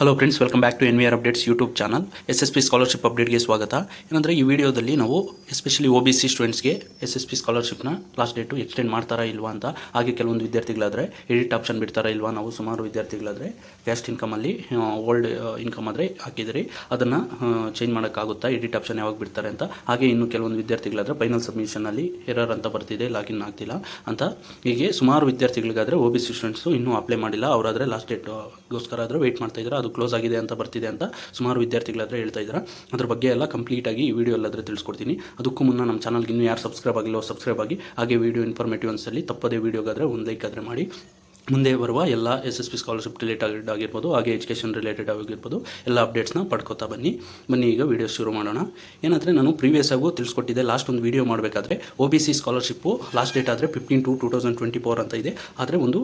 Hello friends, welcome back to NVR updates YouTube channel. SSP scholarship ಅಪ್ಡೇಟ್ಗೆ ಸ್ವಾಗತ. ಏನಂದರೆ ಈ ವಿಡಿಯೋದಲ್ಲಿ ನಾವು ಎಸ್ಪೆಷಲಿ OBC ಸ್ಟೂಡೆಂಟ್ಸ್ಗೆ SSP ಸ್ಕಾಲರ್ಶಿಪ್ನ ಲಾಸ್ಟ್ ಡೇಟು ಎಕ್ಸ್ಟೆಂಡ್ ಮಾಡ್ತಾರಾ ಇಲ್ವಾ ಅಂತ, ಹಾಗೆ ಕೆಲವೊಂದು ವಿದ್ಯಾರ್ಥಿಗಳಾದರೆ ಎಡಿಟ್ ಆಪ್ಷನ್ ಬಿಡ್ತಾರಾ ಇಲ್ವಾ. ನಾವು ಸುಮಾರು ವಿದ್ಯಾರ್ಥಿಗಳಾದರೆ ಕ್ಯಾಸ್ಟ್ ಇನ್ಕಮಲ್ಲಿ ಓಲ್ಡ್ ಇನ್ಕಮ್ ಆದರೆ ಹಾಕಿದಿರಿ, ಅದನ್ನು ಚೇಂಜ್ ಮಾಡೋಕ್ಕಾಗುತ್ತಾ, ಎಡಿಟ್ ಆಪ್ಷನ್ ಯಾವಾಗ ಬಿಡ್ತಾರೆ ಅಂತ. ಹಾಗೆ ಇನ್ನು ಕೆಲವೊಂದು ವಿದ್ಯಾರ್ಥಿಗಳಾದರೆ ಫೈನಲ್ ಸಬ್ಮಿಷನಲ್ಲಿ ಎರರ್ ಅಂತ ಬರ್ತಿದೆ, ಲಾಗಿನ್ ಆಗ್ತಿಲ್ಲ ಅಂತ. ಹೀಗೆ ಸುಮಾರು ವಿದ್ಯಾರ್ಥಿಗಳಿಗಾದರೆ OBC ಸ್ಟೂಡೆಂಟ್ಸು ಇನ್ನೂ ಅಪ್ಲೈ ಮಾಡಿಲ್ಲ, ಅವರಾದರೆ ಲಾಸ್ಟ್ ಡೇಟ್ಗೋಸ್ಕರ ಆದರೆ ವೆಯ್ಟ್ ಮಾಡ್ತಾ ಇದ್ದಾರೆ. ಅದು ಕ್ಲೋಸ್ ಆಗಿದೆ ಅಂತ ಬರ್ತಿದೆ ಅಂತ ಸುಮಾರು ವಿದ್ಯಾರ್ಥಿಗಳಾದರೆ ಹೇಳ್ತಾ ಇದ್ದಾರೆ. ಅದ್ರ ಬಗ್ಗೆ ಎಲ್ಲ ಕಂಪ್ಲೀಟಾಗಿ ಈ ವಿಡಿಯೋ ಎಲ್ಲಾದರೆ ತಿಳಿಸ್ಕೊಡ್ತೀನಿ. ಅದಕ್ಕೂ ಮುನ್ನ ನಮ್ಮ ಚಾನಲ್ಗೆ ಇನ್ನೂ ಯಾರು ಸಬ್ಸ್ಕ್ರೈಬ್ ಆಗಿಲ್ಲೋ ಸಬ್ಸ್ಕ್ರೈಬ್ ಆಗಿ, ಹಾಗೆ ವಿಡಿಯೋ ಇನ್ಫಾರ್ಮೇಟಿವ್ ಅನ್ಸಲ್ಲಿ ತಪ್ಪದೇ ವಿಡಿಯೋಗಾದರೆ ಒಂದು ಲೈಕ್ ಆದರೆ ಮಾಡಿ. ಮುಂದೆ ಬರುವ ಎಲ್ಲ SSP ಸ್ಕಾಲರ್ಶಿಪ್ ರಿಲೇಟೆಡ್ ಆಗಿರ್ಬೋದು, ಹಾಗೆ ಎಜುಕೇಷನ್ ರಿಲೇಟೆಡ್ ಆಗಿರ್ಬೋದು, ಎಲ್ಲ ಅಪ್ಡೇಟ್ಸ್ನ ಪಡ್ಕೋತಾ ಬನ್ನಿ. ಈಗ ವಿಡಿಯೋ ಶುರು ಮಾಡೋಣ. ಏನಂದರೆ ನಾನು ಪ್ರೀವಿಯಸ್ ಆಗು ತಿಳಿಸ್ಕೊಟ್ಟಿದ್ದೆ, ಲಾಸ್ಟ್ ಒಂದು ವಿಡಿಯೋ ಮಾಡಬೇಕಾದ್ರೆ OBC ಸ್ಕಾಲರ್ಶಿಪ್ಪು ಲಾಸ್ಟ್ ಡೇಟ್ ಆದರೆ 15/2/2024 ಅಂತ ಇದೆ. ಆದರೆ ಒಂದು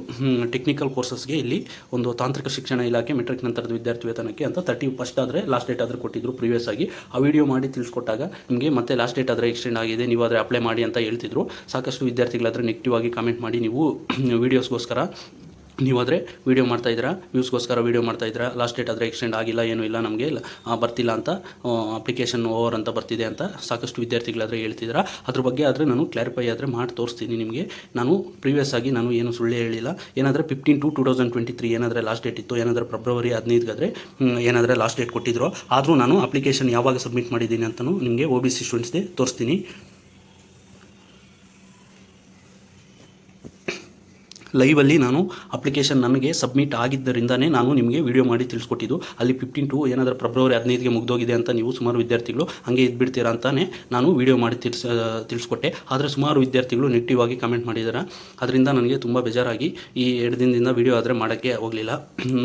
ಟೆಕ್ನಿಕಲ್ ಕೋರ್ಸಸ್ಗೆ ಇಲ್ಲಿ ಒಂದು ತಾಂತ್ರಿಕ ಶಿಕ್ಷಣ ಇಲಾಖೆ ಮೆಟ್ರಿಕ್ ನಂತರದ ವಿದ್ಯಾರ್ಥಿ ವೇತನಕ್ಕೆ ಅಂತ 31 ಆದರೆ ಲಾಸ್ಟ್ ಡೇಟ್ ಆದರೆ ಕೊಟ್ಟಿದ್ರು ಪ್ರೀವಿಯಸ್ ಆಗಿ. ಆ ವಿಡಿಯೋ ಮಾಡಿ ತಿಳಿಸ್ಕೊಟ್ಟಾಗ ನಿಮಗೆ ಮತ್ತೆ ಲಾಸ್ಟ್ ಡೇಟ್ ಆದರೆ ಎಕ್ಸ್ಟೆಂಡ್ ಆಗಿದೆ, ನೀವು ಆದರೆ ಅಪ್ಲೈ ಮಾಡಿ ಅಂತ ಹೇಳ್ತಿದ್ರು. ಸಾಕಷ್ಟು ವಿದ್ಯಾರ್ಥಿಗಳಾದರೆ ನೆಗೆಟಿವ್ ಆಗಿ ಕಾಮೆಂಟ್ ಮಾಡಿ, ನೀವು ವೀಡಿಯೋಸ್ಗೋಸ್ಕರ ನೀವಾದರೆ ವೀಡಿಯೋ ಮಾಡ್ತಾಯಿದ್ದೀರಾ, ವ್ಯೂಸ್ಗೋಸ್ಕರ ವೀಡಿಯೋ ಮಾಡ್ತಾಯಿದ್ದೀರಾ, ಲಾಸ್ಟ್ ಡೇಟ್ ಆದರೆ ಎಕ್ಸ್ಟೆಂಡ್ ಆಗಿಲ್ಲ, ಏನೂ ಇಲ್ಲ, ನಮಗೆ ಬರ್ತಿಲ್ಲ ಅಂತ, ಅಪ್ಲಿಕೇಶನ್ ಓವರ್ ಅಂತ ಬರ್ತಿದೆ ಅಂತ ಸಾಕಷ್ಟು ವಿದ್ಯಾರ್ಥಿಗಳಾದರೆ ಹೇಳ್ತಿದ್ದೀರಾ. ಅದ್ರ ಬಗ್ಗೆ ಆದರೆ ನಾನು ಕ್ಲಾರಿಫೈ ಆದರೆ ಮಾಡಿ ತೋರಿಸ್ತೀನಿ ನಿಮಗೆ. ನಾನು ಪ್ರೀವಿಯಸ್ ಆಗಿ ನಾನು ಏನು ಸುಳ್ಳೇ ಹೇಳಿಲ್ಲ. ಏನಾದರೆ 15/2/2023 ಏನಾದರೆ ಲಾಸ್ಟ್ ಡೇಟ್ ಇತ್ತು, ಏನಾದರೆ ಫೆಬ್ರವರಿ 15 ಏನಾದರೆ ಲಾಸ್ಟ್ ಡೇಟ್ ಕೊಟ್ಟಿದ್ರು, ಆದರೂ ನಾನು ಅಪ್ಲಿಕೇಶನ್ ಯಾವಾಗ ಸಬ್ಮಿಟ್ ಮಾಡಿದ್ದೀನಿ ಅಂತಲೂ ನಿಮಗೆ OBC ಸ್ಟೂಡೆಂಟ್ಸ್ಗೆ ತೋರಿಸ್ತೀನಿ. ಲೈವಲ್ಲಿ ನಾನು ಅಪ್ಲಿಕೇಶನ್ ನನಗೆ ಸಬ್ಮಿಟ್ ಆಗಿದ್ದರಿಂದನೇ ನಾನು ನಿಮಗೆ ವಿಡಿಯೋ ಮಾಡಿ ತಿಳಿಸ್ಕೊಟ್ಟಿದ್ದು. ಅಲ್ಲಿ 15 ಏನಾದರೂ ಫೆಬ್ರವರಿ 15 ಮುಗ್ದೋಗಿದೆ ಅಂತ ನೀವು ಸುಮಾರು ವಿದ್ಯಾರ್ಥಿಗಳು ಹಾಗೆ ಇದ್ಬಿಡ್ತೀರಾ ಅಂತಾನೆ ನಾನು ವಿಡಿಯೋ ಮಾಡಿ ತಿಳಿಸ್ಕೊಟ್ಟೆ. ಆದರೆ ಸುಮಾರು ವಿದ್ಯಾರ್ಥಿಗಳು ನೆಗೆಟಿವ್ ಆಗಿ ಕಮೆಂಟ್ ಮಾಡಿದ್ದಾರೆ. ಅದರಿಂದ ನನಗೆ ತುಂಬ ಬೇಜಾರಾಗಿ ಈ 2 ದಿನದಿಂದ ವಿಡಿಯೋ ಆದರೆ ಮಾಡೋಕ್ಕೆ ಹೋಗಲಿಲ್ಲ.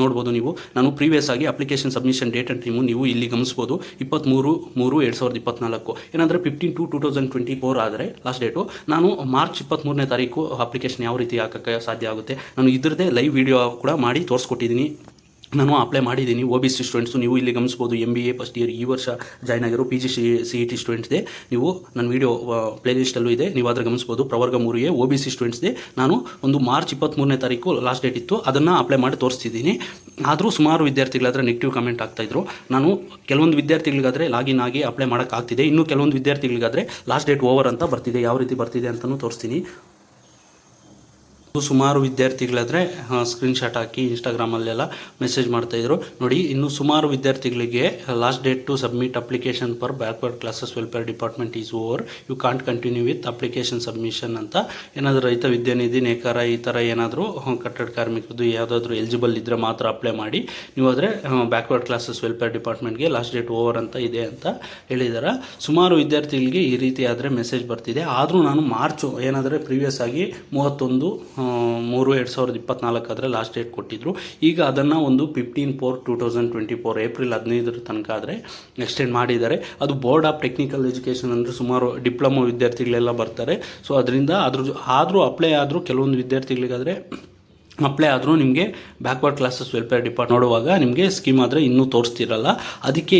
ನೋಡ್ಬೋದು ನೀವು, ನಾನು ಪ್ರೀವಿಯಸ್ ಆಗಿ application submission date and time ನೀವು ಇಲ್ಲಿ ಗಮನಿಸ್ಬೋದು, 23/3/2024. ಏನಂದರೆ 15/2/2024 ಆದರೆ ಲಾಸ್ಟ್ ಡೇಟು. ನಾನು ಮಾರ್ಚ್ 23ನೇ ತಾರೀಕು ಅಪ್ಲಿಕೇಶನ್ ಯಾವ ರೀತಿ ಹಾಕೋಕ್ಕೆ ಸಾಧ್ಯ ಆಗುತ್ತೆ, ನಾನು ಇದ್ರದ್ದೇ ಲೈವ್ ವಿಡಿಯೋ ಕೂಡ ಮಾಡಿ ತೋರಿಸ್ಕೊಟ್ಟಿದ್ದೀನಿ. ನಾನು ಅಪ್ಲೈ ಮಾಡಿದ್ದೀನಿ. OBC ಸ್ಟೂಡೆಂಟ್ಸು ನೀವು ಇಲ್ಲಿ ಗಮನಿಸ್ಬೋದು, MBA ಫಸ್ಟ್ ಇಯರ್ ಈ ವರ್ಷ ಜಾಯ್ನ್ ಆಗಿರೋ PG CET ಸ್ಟೂಡೆಂಟ್ಸ್ದೆ ನೀವು ನನ್ನ ವೀಡಿಯೋ ಪ್ಲೇಲಿಸ್ಟಲ್ಲೂ ಇದೆ, ನೀವು ಆದರೆ ಗಮನಿಸ್ಬೋದು. ಪ್ರವರ್ಗ 3A OBC ಸ್ಟೂಡೆಂಟ್ಸ್ದೆ ನಾನು ಒಂದು ಮಾರ್ಚ್ 23ನೇ ತಾರೀಕು ಲಾಸ್ಟ್ ಡೇಟ್ ಇತ್ತು, ಅದನ್ನು ಅಪ್ಲೈ ಮಾಡಿ ತೋರಿಸ್ತಿದ್ದೀನಿ. ಆದರೂ ಸುಮಾರು ವಿದ್ಯಾರ್ಥಿಗಳಾದರೆ ನೆಗೆಟಿವ್ ಕಮೆಂಟ್ ಆಗ್ತಾಯಿದ್ರು. ನಾನು ಕೆಲವೊಂದು ವಿದ್ಯಾರ್ಥಿಗಳಿಗಾದರೆ ಲಾಗಿನ್ ಆಗಿ ಅಪ್ಲೈ ಮಾಡೋಕ್ಕಾಗ್ತಿದೆ, ಇನ್ನು ಕೆಲವೊಂದು ವಿದ್ಯಾರ್ಥಿಗಳಿಗಾದರೆ ಲಾಸ್ಟ್ ಡೇಟ್ ಓವರ್ ಅಂತ ಬರ್ತಿದೆ. ಯಾವ ರೀತಿ ಬರ್ತಿದೆ ಅಂತಲೂ ತೋರಿಸ್ತೀನಿ. ಸುಮಾರು ವಿದ್ಯಾರ್ಥಿಗಳಾದರೆ ಸ್ಕ್ರೀನ್ಶಾಟ್ ಹಾಕಿ ಇನ್ಸ್ಟಾಗ್ರಾಮಲ್ಲೆಲ್ಲ ಮೆಸೇಜ್ ಮಾಡ್ತಾಯಿದ್ರು. ನೋಡಿ, ಇನ್ನು ಸುಮಾರು ವಿದ್ಯಾರ್ಥಿಗಳಿಗೆ last date to submit application for backward classes welfare department is over, you can't continue with application submission ಅಂತ. ಏನಾದರೂ ರೈತ ವಿದ್ಯಾನಿಧಿ, ನೇಕಾರ ಈ ಥರ ಏನಾದರೂ ಕಟ್ಟಡ ಕಾರ್ಮಿಕರದ್ದು ಯಾವುದಾದ್ರೂ ಎಲಿಜಿಬಲ್ ಇದ್ದರೆ ಮಾತ್ರ ಅಪ್ಲೈ ಮಾಡಿ, ನೀವು ಆದರೆ ಬ್ಯಾಕ್ವರ್ಡ್ ಕ್ಲಾಸಸ್ ವೆಲ್ಫೇರ್ ಡಿಪಾರ್ಟ್ಮೆಂಟ್ಗೆ ಲಾಸ್ಟ್ ಡೇಟ್ ಓವರ್ ಅಂತ ಇದೆ ಅಂತ ಹೇಳಿದ್ದಾರೆ. ಸುಮಾರು ವಿದ್ಯಾರ್ಥಿಗಳಿಗೆ ಈ ರೀತಿ ಆದರೆ ಮೆಸೇಜ್ ಬರ್ತಿದೆ. ಆದರೂ ನಾನು ಮಾರ್ಚು ಏನಾದರೆ ಪ್ರೀವಿಯಸ್ ಆಗಿ 31/3/2024 ಆದರೆ ಲಾಸ್ಟ್ ಡೇಟ್ ಕೊಟ್ಟಿದ್ದರು. ಈಗ ಅದನ್ನು ಒಂದು 15/4/2024 ಏಪ್ರಿಲ್ 15 ತನಕ ಆದರೆ ಎಕ್ಸ್ಟೆಂಡ್ ಮಾಡಿದ್ದಾರೆ. ಅದು ಬೋರ್ಡ್ ಆಫ್ ಟೆಕ್ನಿಕಲ್ ಎಜುಕೇಷನ್ ಅಂದರೆ ಸುಮಾರು ಡಿಪ್ಲೊಮಾ ವಿದ್ಯಾರ್ಥಿಗಳೆಲ್ಲ ಬರ್ತಾರೆ. ಸೊ ಅದರಿಂದ ಆದರೂ ಅಪ್ಲೈ ಆದರೂ ಕೆಲವೊಂದು ವಿದ್ಯಾರ್ಥಿಗಳಿಗಾದರೆ ಅಪ್ಲೈ ಆದರೂ ನಿಮಗೆ ಬ್ಯಾಕ್ವರ್ಡ್ ಕ್ಲಾಸಸ್ ವೆಲ್ಫೇರ್ ಡಿಪಾರ್ಟ್ಮೆಂಟ್ ನೋಡುವಾಗ ನಿಮಗೆ ಸ್ಕೀಮ್ ಆದರೆ ಇನ್ನೂ ತೋರಿಸ್ತಿರಲ್ಲ. ಅದಕ್ಕೆ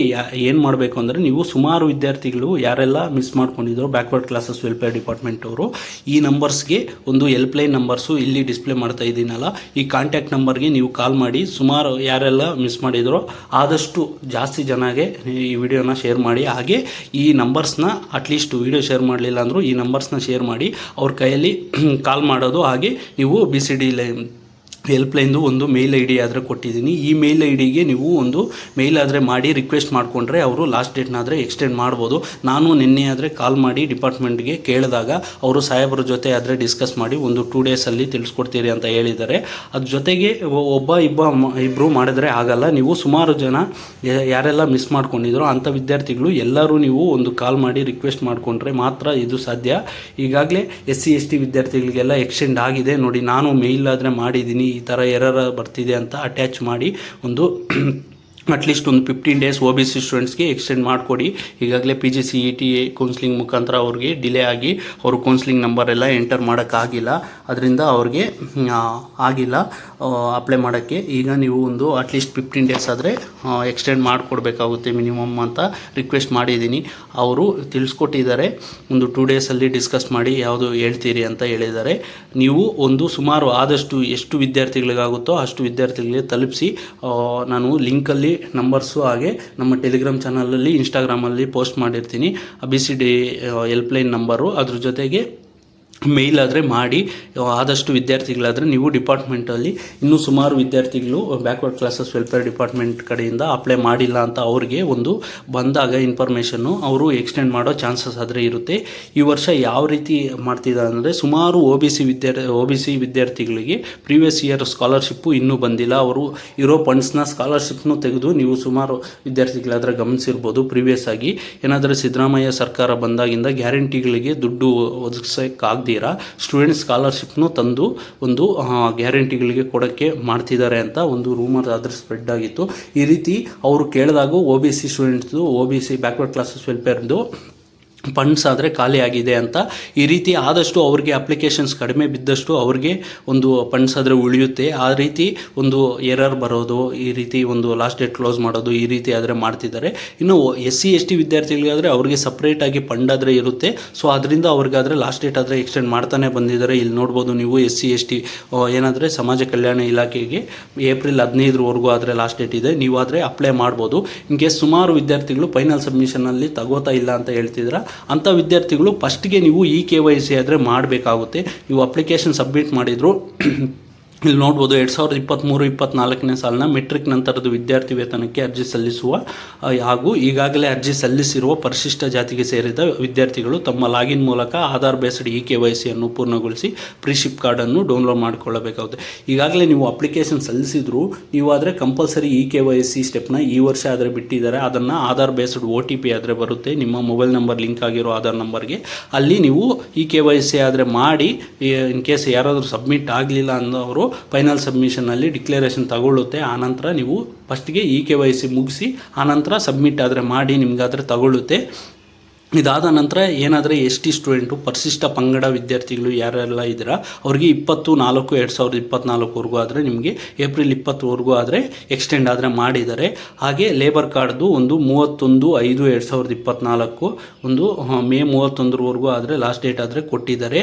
ಏನು ಮಾಡಬೇಕು ಅಂದರೆ, ನೀವು ಸುಮಾರು ವಿದ್ಯಾರ್ಥಿಗಳು ಯಾರೆಲ್ಲ ಮಿಸ್ ಮಾಡ್ಕೊಂಡಿದ್ರು ಬ್ಯಾಕ್ವರ್ಡ್ ಕ್ಲಾಸಸ್ ವೆಲ್ಫೇರ್ ಡಿಪಾರ್ಟ್ಮೆಂಟ್ ಅವರು, ಈ ನಂಬರ್ಸ್ಗೆ ಒಂದು ಹೆಲ್ಪ್ಲೈನ್ ನಂಬರ್ಸು ಇಲ್ಲಿ ಡಿಸ್ಪ್ಲೇ ಮಾಡ್ತಾ ಇದ್ದೀನಲ್ಲ, ಈ ಕಾಂಟ್ಯಾಕ್ಟ್ ನಂಬರ್ಗೆ ನೀವು ಕಾಲ್ ಮಾಡಿ. ಸುಮಾರು ಯಾರೆಲ್ಲ ಮಿಸ್ ಮಾಡಿದ್ರು ಆದಷ್ಟು ಜಾಸ್ತಿ ಜನಗೆ ಈ ವಿಡಿಯೋನ ಶೇರ್ ಮಾಡಿ. ಹಾಗೆ ಈ ನಂಬರ್ಸ್ನ ಅಟ್ಲೀಸ್ಟ್ ವಿಡಿಯೋ ಶೇರ್ ಮಾಡಲಿಲ್ಲ ಅಂದರೂ ಈ ನಂಬರ್ಸ್ನ ಶೇರ್ ಮಾಡಿ ಅವ್ರ ಕೈಯಲ್ಲಿ ಕಾಲ್ ಮಾಡೋದು. ಹಾಗೆ ನೀವು BCD ಹೆಲ್ಪ್ಲೈನ್ದು ಒಂದು ಮೇಲ್ ID ಆದರೆ ಕೊಟ್ಟಿದ್ದೀನಿ. ಈ ಮೇಲ್ IDಗೆ ನೀವು ಒಂದು ಮೇಲ್ ಆದರೆ ಮಾಡಿ ರಿಕ್ವೆಸ್ಟ್ ಮಾಡಿಕೊಂಡ್ರೆ ಅವರು ಲಾಸ್ಟ್ ಡೇಟ್ನಾದರೆ ಎಕ್ಸ್ಟೆಂಡ್ ಮಾಡ್ಬೋದು. ನಾನು ನಿನ್ನೆ ಆದರೆ ಕಾಲ್ ಮಾಡಿ ಡಿಪಾರ್ಟ್ಮೆಂಟ್ಗೆ ಕೇಳಿದಾಗ ಅವರು ಸಾಹೇಬ್ರ ಜೊತೆ ಆದರೆ ಡಿಸ್ಕಸ್ ಮಾಡಿ ಒಂದು 2 ಡೇಸಲ್ಲಿ ತಿಳಿಸ್ಕೊಡ್ತೀರಿ ಅಂತ ಹೇಳಿದ್ದಾರೆ. ಅದ್ರ ಜೊತೆಗೆ ಇಬ್ಬರು ಮಾಡಿದ್ರೆ ಆಗಲ್ಲ. ನೀವು ಸುಮಾರು ಜನ ಯಾರೆಲ್ಲ ಮಿಸ್ ಮಾಡ್ಕೊಂಡಿದ್ರು ಅಂಥ ವಿದ್ಯಾರ್ಥಿಗಳು ಎಲ್ಲರೂ ನೀವು ಒಂದು ಕಾಲ್ ಮಾಡಿ ರಿಕ್ವೆಸ್ಟ್ ಮಾಡಿಕೊಂಡ್ರೆ ಮಾತ್ರ ಇದು ಸಾಧ್ಯ. ಈಗಾಗಲೇ SC ST ವಿದ್ಯಾರ್ಥಿಗಳಿಗೆಲ್ಲ ಎಕ್ಸ್ಟೆಂಡ್ ಆಗಿದೆ. ನೋಡಿ, ನಾನು ಮೇಲ್ ಆದರೆ ಮಾಡಿದ್ದೀನಿ, ಈ ಥರ ಎರರ್ ಬರ್ತಿದೆ ಅಂತ ಅಟ್ಯಾಚ್ ಮಾಡಿ ಒಂದು ಅಟ್ಲೀಸ್ಟ್ ಒಂದು 15 ಡೇಸ್ ಒ ಬಿ ಸಿ ಸ್ಟೂಡೆಂಟ್ಸ್ಗೆ ಎಕ್ಸ್ಟೆಂಡ್ ಮಾಡಿಕೊಡಿ. ಈಗಾಗಲೇ PGCET ಕೌನ್ಸ್ಲಿಂಗ್ ಮುಖಾಂತರ ಅವ್ರಿಗೆ ಡಿಲೇ ಆಗಿ ಅವರು ಕೌನ್ಸ್ಲಿಂಗ್ ನಂಬರ್ ಎಲ್ಲ ಎಂಟರ್ ಮಾಡೋಕ್ಕಾಗಿಲ್ಲ. ಅದರಿಂದ ಅವ್ರಿಗೆ ಆಗಿಲ್ಲ ಅಪ್ಲೈ ಮಾಡೋಕ್ಕೆ. ಈಗ ನೀವು ಒಂದು ಅಟ್ಲೀಸ್ಟ್ 15 ಡೇಸ್ ಆದರೆ ಎಕ್ಸ್ಟೆಂಡ್ ಮಾಡಿಕೊಡ್ಬೇಕಾಗುತ್ತೆ ಮಿನಿಮಮ್ ಅಂತ ರಿಕ್ವೆಸ್ಟ್ ಮಾಡಿದ್ದೀನಿ. ಅವರು ತಿಳಿಸ್ಕೊಟ್ಟಿದ್ದಾರೆ, ಒಂದು 2 ಡೇಸಲ್ಲಿ ಡಿಸ್ಕಸ್ ಮಾಡಿ ಯಾವುದು ಹೇಳ್ತೀರಿ ಅಂತ ಹೇಳಿದ್ದಾರೆ. ನೀವು ಒಂದು ಸುಮಾರು ಆದಷ್ಟು ಎಷ್ಟು ವಿದ್ಯಾರ್ಥಿಗಳಿಗಾಗುತ್ತೋ ಅಷ್ಟು ವಿದ್ಯಾರ್ಥಿಗಳಿಗೆ ತಲುಪಿಸಿ. ನಾನು ಲಿಂಕಲ್ಲಿ ನಂಬರ್ಸು ಹಾಗೆ ನಮ್ಮ ಟೆಲಿಗ್ರಾಮ್ ಚಾನಲಲ್ಲಿ ಇನ್ಸ್ಟಾಗ್ರಾಮಲ್ಲಿ ಪೋಸ್ಟ್ ಮಾಡಿರ್ತೀನಿ ABCD ಹೆಲ್ಪ್ಲೈನ್ ನಂಬರು. ಅದ್ರ ಜೊತೆಗೆ ಮೇಲ್ ಆದರೆ ಮಾಡಿ. ಆದಷ್ಟು ವಿದ್ಯಾರ್ಥಿಗಳಾದರೆ ನೀವು ಡಿಪಾರ್ಟ್ಮೆಂಟಲ್ಲಿ ಇನ್ನೂ ಸುಮಾರು ವಿದ್ಯಾರ್ಥಿಗಳು ಬ್ಯಾಕ್ವರ್ಡ್ ಕ್ಲಾಸಸ್ ವೆಲ್ಫೇರ್ ಡಿಪಾರ್ಟ್ಮೆಂಟ್ ಕಡೆಯಿಂದ ಅಪ್ಲೈ ಮಾಡಿಲ್ಲ ಅಂತ ಅವ್ರಿಗೆ ಒಂದು ಬಂದಾಗ ಇನ್ಫಾರ್ಮೇಷನ್ನು ಅವರು ಎಕ್ಸ್ಟೆಂಡ್ ಮಾಡೋ ಚಾನ್ಸಸ್ ಆದರೆ ಇರುತ್ತೆ. ಈ ವರ್ಷ ಯಾವ ರೀತಿ ಮಾಡ್ತಿದ್ದಾರೆ ಅಂದರೆ ಸುಮಾರು ಒ ಬಿ ಸಿ ವಿದ್ಯಾರ್ಥಿಗಳಿಗೆ ಪ್ರೀವಿಯಸ್ ಇಯರ್ ಸ್ಕಾಲರ್ಶಿಪ್ಪು ಇನ್ನೂ ಬಂದಿಲ್ಲ. ಅವರು ಇರೋ ಫಂಡ್ಸ್ನ ಸ್ಕಾಲರ್ಶಿಪ್ನು ತೆಗೆದು ನೀವು ಸುಮಾರು ವಿದ್ಯಾರ್ಥಿಗಳಾದರೆ ಗಮನಿಸಿರ್ಬೋದು. ಪ್ರೀವಿಯಸ್ ಆಗಿ ಏನಾದರೂ ಸಿದ್ದರಾಮಯ್ಯ ಸರ್ಕಾರ ಬಂದಾಗಿಂದ ಗ್ಯಾರಂಟಿಗಳಿಗೆ ದುಡ್ಡು ಒದಗಿಸೋಕ್ಕಾಗದೆ ಸ್ಟೂಡೆಂಟ್ ಸ್ಕಾಲರ್ಶಿಪ್ನು ತಂದು ಒಂದು ಗ್ಯಾರಂಟಿಗಳಿಗೆ ಕೊಡೋಕ್ಕೆ ಮಾಡ್ತಿದ್ದಾರೆ ಅಂತ ಒಂದು ರೂಮರ್ ಆದ್ರೆ ಸ್ಪ್ರೆಡ್ ಆಗಿತ್ತು. ಈ ರೀತಿ ಅವರು ಕೇಳಿದಾಗ OBC ಸ್ಟೂಡೆಂಟ್ಸ್ದು OBC ಬ್ಯಾಕ್ವರ್ಡ್ ಕ್ಲಾಸಸ್ ವೆಲ್ಫೇರ್ದು ಫಂಡ್ಸ್ ಆದರೆ ಖಾಲಿ ಆಗಿದೆ ಅಂತ. ಈ ರೀತಿ ಆದಷ್ಟು ಅವ್ರಿಗೆ ಅಪ್ಲಿಕೇಶನ್ಸ್ ಕಡಿಮೆ ಬಿದ್ದಷ್ಟು ಅವ್ರಿಗೆ ಒಂದು ಫಂಡ್ಸ್ ಆದರೆ ಉಳಿಯುತ್ತೆ. ಆ ರೀತಿ ಒಂದು ಎರರ್ ಬರೋದು, ಈ ರೀತಿ ಒಂದು ಲಾಸ್ಟ್ ಡೇಟ್ ಕ್ಲೋಸ್ ಮಾಡೋದು, ಈ ರೀತಿ ಆದರೆ ಮಾಡ್ತಿದ್ದಾರೆ. ಇನ್ನು SC ST ವಿದ್ಯಾರ್ಥಿಗಳಿಗಾದರೆ ಅವ್ರಿಗೆ ಸಪ್ರೇಟಾಗಿ ಫಂಡ್ ಆದರೆ ಇರುತ್ತೆ. ಸೊ ಅದರಿಂದ ಅವ್ರಿಗಾದರೆ ಲಾಸ್ಟ್ ಡೇಟ್ ಆದರೆ ಎಕ್ಸ್ಟೆಂಡ್ ಮಾಡ್ತಾನೆ ಬಂದಿದ್ದಾರೆ. ಇಲ್ಲಿ ನೋಡ್ಬೋದು ನೀವು SC ST ಏನಾದರೆ ಸಮಾಜ ಕಲ್ಯಾಣ ಇಲಾಖೆಗೆ ಏಪ್ರಿಲ್ 15ರವರೆಗೂ ಆದರೆ ಲಾಸ್ಟ್ ಡೇಟ್ ಇದೆ. ನೀವಾದರೆ ಅಪ್ಲೈ ಮಾಡ್ಬೋದು. ಇನ್ ಕೇಸ್ ಸುಮಾರು ವಿದ್ಯಾರ್ಥಿಗಳು ಫೈನಲ್ ಸಬ್ಮಿಷನಲ್ಲಿ ತಗೋತಾ ಇಲ್ಲ ಅಂತ ಹೇಳ್ತಿದ್ರೆ ಅಂಥ ವಿದ್ಯಾರ್ಥಿಗಳು ಫಸ್ಟ್ಗೆ ನೀವು KYC ಆದರೆ ಮಾಡಬೇಕಾಗುತ್ತೆ. ನೀವು ಅಪ್ಲಿಕೇಶನ್ ಸಬ್ಮಿಟ್ ಮಾಡಿದ್ರು ಇಲ್ಲಿ ನೋಡ್ಬೋದು 2023-24ನೇ ಸಾಲಿನ ಮೆಟ್ರಿಕ್ ನಂತರದ ವಿದ್ಯಾರ್ಥಿ ವೇತನಕ್ಕೆ ಅರ್ಜಿ ಸಲ್ಲಿಸುವ ಹಾಗೂ ಈಗಾಗಲೇ ಅರ್ಜಿ ಸಲ್ಲಿಸಿರುವ ಪರಿಶಿಷ್ಟ ಜಾತಿಗೆ ಸೇರಿದ ವಿದ್ಯಾರ್ಥಿಗಳು ತಮ್ಮ ಲಾಗಿನ್ ಮೂಲಕ ಆಧಾರ್ ಬೇಸ್ಡ್ KYC ಅನ್ನು ಪೂರ್ಣಗೊಳಿಸಿ ಪ್ರೀಶಿಪ್ ಕಾರ್ಡನ್ನು ಡೌನ್ಲೋಡ್ ಮಾಡಿಕೊಳ್ಳಬೇಕಾಗುತ್ತೆ. ಈಗಾಗಲೇ ನೀವು ಅಪ್ಲಿಕೇಶನ್ ಸಲ್ಲಿಸಿದ್ರು ನೀವಾದರೆ ಕಂಪಲ್ಸರಿ KYC ಸ್ಟೆಪ್ನ ಈ ವರ್ಷ ಆದರೆ ಬಿಟ್ಟಿದ್ದಾರೆ. ಅದನ್ನು ಆಧಾರ್ ಬೇಸ್ಡ್ OTP ಆದರೆ ಬರುತ್ತೆ ನಿಮ್ಮ ಮೊಬೈಲ್ ನಂಬರ್ ಲಿಂಕ್ ಆಗಿರೋ ಆಧಾರ್ ನಂಬರ್ಗೆ. ಅಲ್ಲಿ ನೀವು KYC ಆದರೆ ಮಾಡಿ, ಇನ್ ಕೇಸ್ ಯಾರಾದರೂ ಸಬ್ಮಿಟ್ ಆಗಲಿಲ್ಲ ಅನ್ನೋರು ಫೈನಲ್ ಸಬ್ಮಿಷನಲ್ಲಿ ಡಿಕ್ಲರೇಷನ್ ತಗೊಳ್ಳುತ್ತೆ. ಆನಂತರ ನೀವು ಫಸ್ಟ್ಗೆ KYC ಮುಗಿಸಿ ಆನಂತರ ಸಬ್ಮಿಟ್ ಆದರೆ ಮಾಡಿ, ನಿಮಗಾದರೆ ತಗೊಳ್ಳುತ್ತೆ. ಇದಾದ ನಂತರ ಏನಾದರೆ ST ಸ್ಟೂಡೆಂಟು ಪರಿಶಿಷ್ಟ ಪಂಗಡ ವಿದ್ಯಾರ್ಥಿಗಳು ಯಾರೆಲ್ಲ ಇದ್ದೀರಾ ಅವ್ರಿಗೆ 20-4-2024ವರೆಗೂ ಆದರೆ ನಿಮಗೆ ಏಪ್ರಿಲ್ 20ವರೆಗೂ ಆದರೆ ಎಕ್ಸ್ಟೆಂಡ್ ಆದರೆ ಮಾಡಿದ್ದಾರೆ. ಹಾಗೆ ಲೇಬರ್ ಕಾರ್ಡ್ದು ಒಂದು 31/5/2024 ಒಂದು ಮೇ 31ರವರೆಗೂ ಆದರೆ ಲಾಸ್ಟ್ ಡೇಟ್ ಆದರೆ ಕೊಟ್ಟಿದ್ದಾರೆ.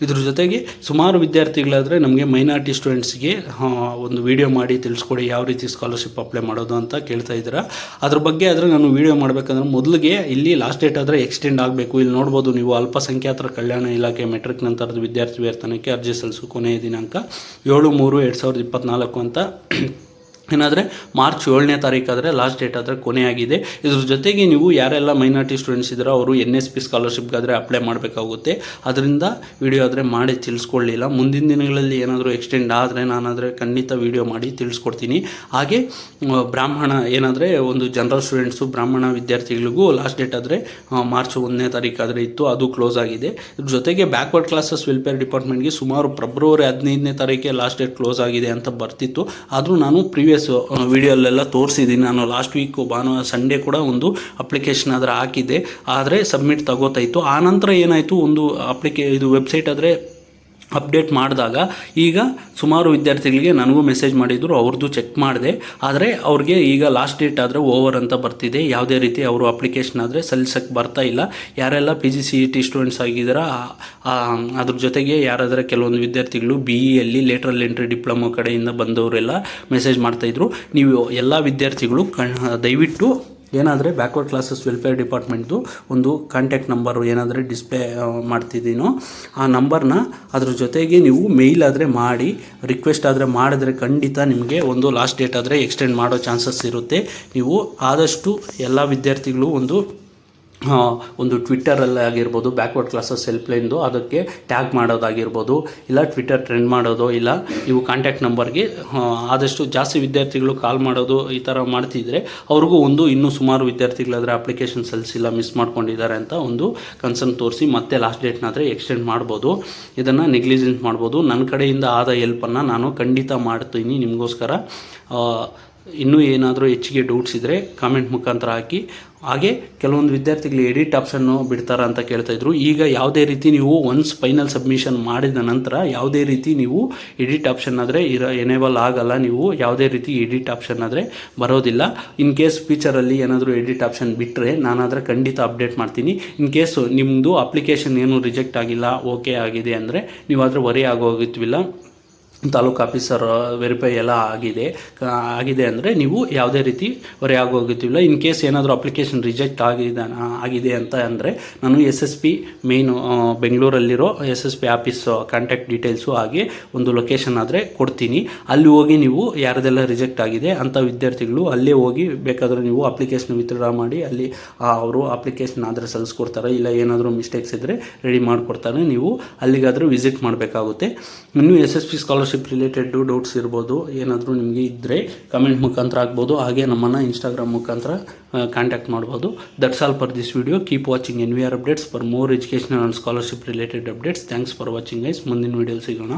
ಇದ್ರ ಜೊತೆಗೆ ಸುಮಾರು ವಿದ್ಯಾರ್ಥಿಗಳಾದರೆ ನಮಗೆ ಮೈನಾರಿಟಿ ಸ್ಟೂಡೆಂಟ್ಸ್ಗೆ ಒಂದು ವಿಡಿಯೋ ಮಾಡಿ ತಿಳಿಸ್ಕೊಡಿ ಯಾವ ರೀತಿ ಸ್ಕಾಲರ್ಶಿಪ್ ಅಪ್ಲೈ ಮಾಡೋದು ಅಂತ ಕೇಳ್ತಾ ಇದ್ದೀರಾ. ಅದ್ರ ಬಗ್ಗೆ ಆದರೆ ನಾನು ವಿಡಿಯೋ ಮಾಡಬೇಕಂದ್ರೆ ಮೊದಲಿಗೆ ಇಲ್ಲಿ ಲಾಸ್ಟ್ ಡೇಟ್ ಆದರೆ ಎಕ್ಸ್ಟೆಂಡ್ ಆಗಬೇಕು. ಇಲ್ಲಿ ನೋಡ್ಬೋದು ನೀವು ಅಲ್ಪಸಂಖ್ಯಾತರ ಕಲ್ಯಾಣ ಇಲಾಖೆ ಮೆಟ್ರಿಕ್ ನಂತರದ ವಿದ್ಯಾರ್ಥಿ ವೇತನಕ್ಕೆ ಅರ್ಜಿ ಸಲ್ಲಿಸೋ ಕೊನೆಯ ದಿನಾಂಕ 7/3/2024 ಅಂತ ಏನಾದರೆ ಮಾರ್ಚ್ 7ನೇ ತಾರೀಕಾದರೆ ಲಾಸ್ಟ್ ಡೇಟ್ ಆದರೆ ಕೊನೆಯಾಗಿದೆ. ಇದ್ರ ಜೊತೆಗೆ ನೀವು ಯಾರೆಲ್ಲ ಮೈನಾರಿಟಿ ಸ್ಟೂಡೆಂಟ್ಸ್ ಇದ್ದಾರೋ ಅವರು NSP ಸ್ಕಾಲರ್ಶಿಪ್ಗಾದರೆ ಅಪ್ಲೈ ಮಾಡಬೇಕಾಗುತ್ತೆ. ಅದರಿಂದ ವಿಡಿಯೋ ಆದರೆ ಮಾಡಿ ತಿಳಿಸ್ಕೊಳ್ಳಿಲ್ಲ. ಮುಂದಿನ ದಿನಗಳಲ್ಲಿ ಏನಾದರೂ ಎಕ್ಸ್ಟೆಂಡ್ ಆದರೆ ನಾನಾದರೆ ಖಂಡಿತ ವಿಡಿಯೋ ಮಾಡಿ ತಿಳಿಸ್ಕೊಡ್ತೀನಿ. ಹಾಗೆ ಬ್ರಾಹ್ಮಣ ಏನಾದರೆ ಒಂದು ಜನರಲ್ ಸ್ಟೂಡೆಂಟ್ಸು ಬ್ರಾಹ್ಮಣ ವಿದ್ಯಾರ್ಥಿಗಳಿಗೂ ಲಾಸ್ಟ್ ಡೇಟ್ ಆದರೆ ಮಾರ್ಚ್ 1ನೇ ತಾರೀಕಾದರೆ ಇತ್ತು, ಅದು ಕ್ಲೋಸ್ ಆಗಿದೆ. ಇದ್ರ ಜೊತೆಗೆ ಬ್ಯಾಕ್ವರ್ಡ್ ಕ್ಲಾಸಸ್ ವೆಲ್ಫೇರ್ ಡಿಪಾರ್ಟ್ಮೆಂಟ್ಗೆ ಸುಮಾರು ಫೆಬ್ರವರಿ 15ನೇ ತಾರೀಕಿಗೆ ಲಾಸ್ಟ್ ಡೇಟ್ ಕ್ಲೋಸ್ ಆಗಿದೆ ಅಂತ ಬರ್ತಿತ್ತು. ಆದರೂ ನಾನು ಪ್ರೀವಿಯಸ್ ವಿಡಿಯೋಲ್ಲೆಲ್ಲ ತೋರಿಸಿದ್ದೀನಿ. ನಾನು ಲಾಸ್ಟ್ ವೀಕ್ ಭಾನುವಾರ ಸಂಡೇ ಕೂಡ ಒಂದು ಅಪ್ಲಿಕೇಶನ್ ಆದರೆ ಹಾಕಿದ್ದೆ, ಆದರೆ ಸಬ್ಮಿಟ್ ತಗೋತಾ ಇತ್ತು. ಆನಂತರ ಏನಾಯಿತು, ಒಂದು ಇದು ವೆಬ್ಸೈಟ್ ಆದರೆ ಅಪ್ಡೇಟ್ ಮಾಡಿದಾಗ ಈಗ ಸುಮಾರು ವಿದ್ಯಾರ್ಥಿಗಳಿಗೆ ನನಗೂ ಮೆಸೇಜ್ ಮಾಡಿದ್ರು, ಅವ್ರದ್ದು ಚೆಕ್ ಮಾಡಿದೆ. ಆದರೆ ಅವ್ರಿಗೆ ಈಗ ಲಾಸ್ಟ್ ಡೇಟ್ ಆದರೆ ಓವರ್ ಅಂತ ಬರ್ತಿದೆ. ಯಾವುದೇ ರೀತಿ ಅವರು ಅಪ್ಲಿಕೇಶನ್ ಆದರೆ ಸಲ್ಲಿಸೋಕ್ಕೆ ಬರ್ತಾ ಇಲ್ಲ. ಯಾರೆಲ್ಲ PGCET ಸ್ಟೂಡೆಂಟ್ಸ್ ಆಗಿದ್ದೀರಾ ಅದ್ರ ಜೊತೆಗೆ ಯಾರಾದರೆ ಕೆಲವೊಂದು ವಿದ್ಯಾರ್ಥಿಗಳು BEಯಲ್ಲಿ ಲೇಟ್ರಲ್ ಎಂಟ್ರಿ ಡಿಪ್ಲೊಮೊ ಕಡೆಯಿಂದ ಬಂದವರೆಲ್ಲ ಮೆಸೇಜ್ ಮಾಡ್ತಾಯಿದ್ರು. ನೀವು ಎಲ್ಲ ವಿದ್ಯಾರ್ಥಿಗಳು ದಯವಿಟ್ಟು ಏನಾದರೆ ಬ್ಯಾಕ್ವರ್ಡ್ ಕ್ಲಾಸಸ್ ವೆಲ್ಫೇರ್ ಡಿಪಾರ್ಟ್ಮೆಂಟ್ದು ಒಂದು ಕಾಂಟ್ಯಾಕ್ಟ್ ನಂಬರು ಏನಾದರೆ ಡಿಸ್ಪ್ಲೇ ಮಾಡ್ತಿದ್ದೀನೋ ಆ ನಂಬರ್ನ ಅದ್ರ ಜೊತೆಗೆ ನೀವು ಮೇಲ್ ಆದರೆ ಮಾಡಿ ರಿಕ್ವೆಸ್ಟ್ ಆದರೆ ಮಾಡಿದ್ರೆ ಖಂಡಿತ ನಿಮಗೆ ಒಂದು ಲಾಸ್ಟ್ ಡೇಟ್ ಆದರೆ ಎಕ್ಸ್ಟೆಂಡ್ ಮಾಡೋ ಚಾನ್ಸಸ್ ಇರುತ್ತೆ. ನೀವು ಆದಷ್ಟು ಎಲ್ಲ ವಿದ್ಯಾರ್ಥಿಗಳು ಒಂದು ಟ್ವಿಟ್ಟರಲ್ಲಿ ಆಗಿರ್ಬೋದು ಬ್ಯಾಕ್ವರ್ಡ್ ಕ್ಲಾಸಸ್ ಹೆಲ್ಪ್ಲೈನ್ದು ಅದಕ್ಕೆ ಟ್ಯಾಗ್ ಮಾಡೋದಾಗಿರ್ಬೋದು, ಇಲ್ಲ ಟ್ವಿಟ್ಟರ್ ಟ್ರೆಂಡ್ ಮಾಡೋದು, ಇಲ್ಲ ನೀವು ಕಾಂಟ್ಯಾಕ್ಟ್ ನಂಬರ್ಗೆ ಆದಷ್ಟು ಜಾಸ್ತಿ ವಿದ್ಯಾರ್ಥಿಗಳು ಕಾಲ್ ಮಾಡೋದು ಈ ಥರ ಮಾಡ್ತಿದ್ರೆ ಅವ್ರಿಗೂ ಒಂದು ಇನ್ನೂ ಸುಮಾರು ವಿದ್ಯಾರ್ಥಿಗಳಾದರೆ ಅಪ್ಲಿಕೇಶನ್ ಸಲ್ಲಿಸಿಲ್ಲ, ಮಿಸ್ ಮಾಡ್ಕೊಂಡಿದ್ದಾರೆ ಅಂತ ಒಂದು ಕನ್ಸರ್ನ್ ತೋರಿಸಿ ಮತ್ತೆ ಲಾಸ್ಟ್ ಡೇಟ್ನಾದರೆ ಎಕ್ಸ್ಟೆಂಡ್ ಮಾಡ್ಬೋದು. ಇದನ್ನು ನೆಗ್ಲಿಜೆನ್ಸ್ ಮಾಡ್ಬೋದು. ನನ್ನ ಕಡೆಯಿಂದ ಆದ ಹೆಲ್ಪನ್ನು ನಾನು ಖಂಡಿತ ಮಾಡ್ತೀನಿ ನಿಮಗೋಸ್ಕರ. ಇನ್ನೂ ಏನಾದರೂ ಹೆಚ್ಚಿಗೆ ಡೌಟ್ಸ್ ಇದ್ದರೆ ಕಾಮೆಂಟ್ ಮುಖಾಂತರ ಹಾಕಿ. ಹಾಗೆ ಕೆಲವೊಂದು ವಿದ್ಯಾರ್ಥಿಗಳು ಎಡಿಟ್ ಆಪ್ಷನ್ನು ಬಿಡ್ತಾರ ಅಂತ ಕೇಳ್ತಾಯಿದ್ರು. ಈಗ ಯಾವುದೇ ರೀತಿ ನೀವು ಒನ್ಸ್ ಫೈನಲ್ ಸಬ್ಮಿಷನ್ ಮಾಡಿದ ನಂತರ ಯಾವುದೇ ರೀತಿ ನೀವು ಎಡಿಟ್ ಆಪ್ಷನ್ ಆದರೆ ಎನೇಬಲ್ ಆಗಲ್ಲ. ನೀವು ಯಾವುದೇ ರೀತಿ ಎಡಿಟ್ ಆಪ್ಷನ್ ಆದರೆ ಬರೋದಿಲ್ಲ. ಇನ್ ಕೇಸ್ ಫ್ಯೂಚರಲ್ಲಿ ಏನಾದರೂ ಎಡಿಟ್ ಆಪ್ಷನ್ ಬಿಟ್ಟರೆ ನಾನಾದರೆ ಖಂಡಿತ ಅಪ್ಡೇಟ್ ಮಾಡ್ತೀನಿ. ಇನ್ ಕೇಸ್ ನಿಮ್ಮದು ಅಪ್ಲಿಕೇಶನ್ ಏನು ರಿಜೆಕ್ಟ್ ಆಗಿಲ್ಲ, ಓಕೆ ಆಗಿದೆ ಅಂದರೆ ನೀವಾದರೆ ವರಿ ಆಗೋಗಿತ್ವಿಲ್ಲ. ತಾಲೂಕು ಆಫೀಸರ್ ವೆರಿಫೈ ಎಲ್ಲ ಆಗಿದೆ ಅಂದರೆ ನೀವು ಯಾವುದೇ ರೀತಿ ಹೊರೆ ಆಗೋಗುತ್ತಿಲ್ಲ. ಇನ್ ಕೇಸ್ ಏನಾದರೂ ಅಪ್ಲಿಕೇಶನ್ ರಿಜೆಕ್ಟ್ ಆಗಿದೆ ಅಂತ ಅಂದರೆ ನಾನು SSP ಮೇಯ್ನು ಬೆಂಗಳೂರಲ್ಲಿರೋ SSP ಆಫೀಸ್ ಕಾಂಟ್ಯಾಕ್ಟ್ ಡೀಟೇಲ್ಸು ಹಾಗೆ ಒಂದು ಲೊಕೇಶನ್ ಆದರೆ ಕೊಡ್ತೀನಿ. ಅಲ್ಲಿ ಹೋಗಿ ನೀವು ಯಾರದೆಲ್ಲ ರಿಜೆಕ್ಟ್ ಆಗಿದೆ ಅಂಥ ವಿದ್ಯಾರ್ಥಿಗಳು ಅಲ್ಲೇ ಹೋಗಿ ಬೇಕಾದರೆ ನೀವು ಅಪ್ಲಿಕೇಶನ್ ವಿತ್ಡ್ರಾ ಮಾಡಿ ಅಲ್ಲಿ ಅವರು ಅಪ್ಲಿಕೇಶನ್ ಆದರೆ ಸಲ್ಲಿಸ್ಕೊಡ್ತಾರೆ. ಇಲ್ಲ ಏನಾದರೂ ಮಿಸ್ಟೇಕ್ಸ್ ಇದ್ದರೆ ರೆಡಿ ಮಾಡಿಕೊಡ್ತಾರೆ. ನೀವು ಅಲ್ಲಿಗಾದರೂ ವಿಸಿಟ್ ಮಾಡಬೇಕಾಗುತ್ತೆ. ಇನ್ನೂ SSP ಸ್ಕಾಲರ್ಶಿಪ್ ರಿಲೇಟೆಡ್ ಡೌಟ್ಸ್ ಇರ್ಬೋದು, ಏನಾದರೂ ನಿಮಗೆ ಇದ್ದರೆ ಕಮೆಂಟ್ ಮುಖಾಂತರ ಆಗ್ಬೋದು. ಹಾಗೆ ನಮ್ಮನ್ನು ಇನ್ಸ್ಟಾಗ್ರಾಮ್ ಮುಖಾಂತರ ಕಾಂಟ್ಯಾಕ್ಟ್ ಮಾಡ್ಬೋದು. That's all for this video. Keep watching NVR updates for more educational and scholarship related updates. Thanks for watching guys. ಮುಂದಿನ ವಿಡಿಯೋ ಸಿಗೋಣ.